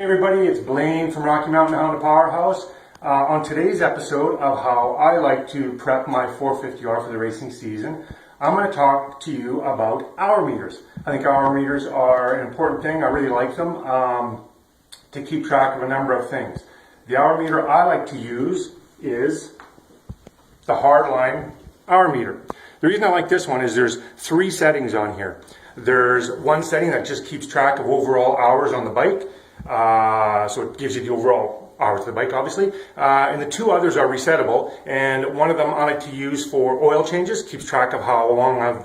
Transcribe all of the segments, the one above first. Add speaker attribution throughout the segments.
Speaker 1: Hey everybody, it's Blaine from Rocky Mountain Honda Powerhouse. On today's episode of how I like to prep my 450R for the racing season, I'm going to talk to you about hour meters. I think hour meters are an important thing. I really like them to keep track of a number of things. The hour meter I like to use is the hardline hour meter. The reason I like this one is there's three settings on here. There's one setting that just keeps track of overall hours on the bike. So it gives you the overall hours of the bike, obviously. And the two others are resettable. And one of them I like to use for oil changes, keeps track of how long I've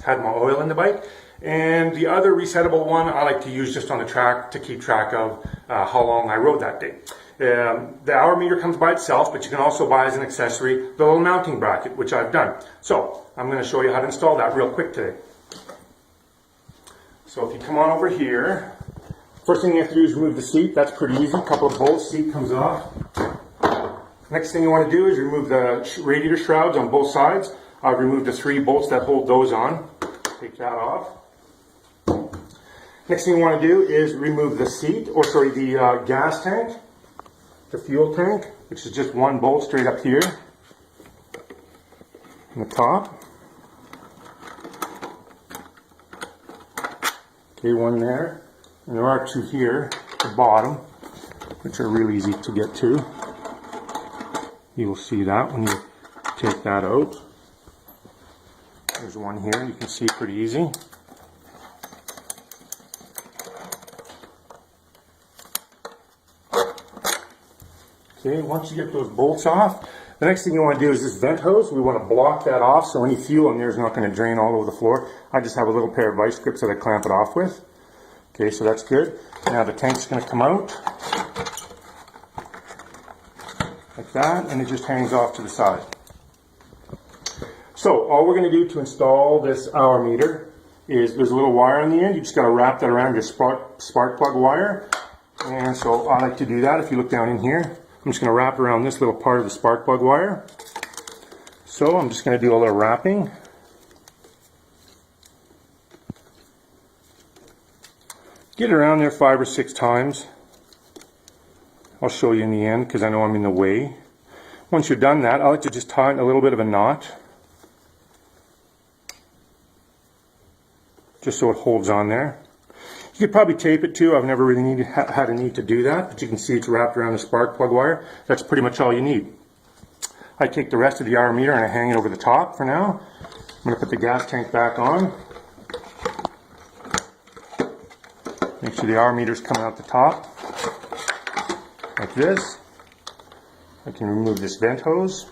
Speaker 1: had my oil in the bike. And the other resettable one I like to use just on the track to keep track of how long I rode that day. The hour meter comes by itself, but you can also buy as an accessory the little mounting bracket, which I've done. So I'm going to show you how to install that real quick today. So if you come on over here, first thing you have to do is remove the seat. That's pretty easy. A couple of bolts, seat comes off. Next thing you want to do is remove the radiator shrouds on both sides. I've removed the three bolts that hold those on. Take that off. Next thing you want to do is remove the seat, or sorry, the gas tank, the fuel tank, which is just one bolt straight up here on the top. Okay, one there. And there are two here at the bottom, which are really easy to get to. You will see that when you take that out. There's one here, you can see pretty easy. Okay, once you get those bolts off, the next thing you want to do is this vent hose. We want to block that off so any fuel in there is not going to drain all over the floor. I just have a little pair of vice grips that I clamp it off with. Okay, so that's good. Now the tank's going to come out like that, and it just hangs off to the side. So all we're going to do to install this hour meter is there's a little wire on the end. You just got to wrap that around your spark plug wire. And so I like to do that. If you look down in here, I'm just going to wrap around this little part of the spark plug wire. So I'm just going to do a little wrapping. Get it around there 5 or 6 times. I'll show you in the end because I know I'm in the way. Once you're done that, I like to just tie it in a little bit of a knot, just so it holds on there. You could probably tape it too. I've never really had a need to do that, but you can see it's wrapped around the spark plug wire. That's pretty much all you need. I take the rest of the hour meter and I hang it over the top for now. I'm going to put the gas tank back on. Make sure the hour meter's coming out the top, like this. I can remove this vent hose.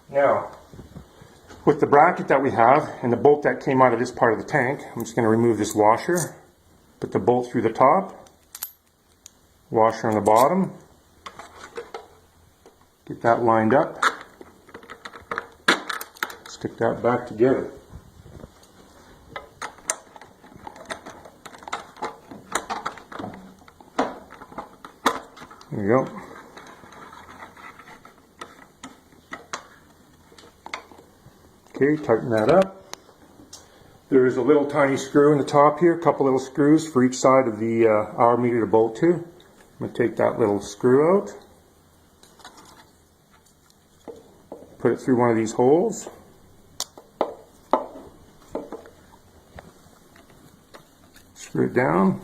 Speaker 1: Now, with the bracket that we have and the bolt that came out of this part of the tank, I'm just going to remove this washer, put the bolt through the top, washer on the bottom, get that lined up, stick that back together. There you go. Okay, tighten that up. There's a little tiny screw in the top here, a couple little screws for each side of the hour meter to bolt to. I'm going to take that little screw out, put it through one of these holes. Screw it down.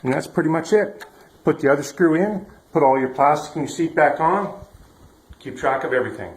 Speaker 1: And that's pretty much it. Put the other screw in, put all your plastic and your seat back on, keep track of everything.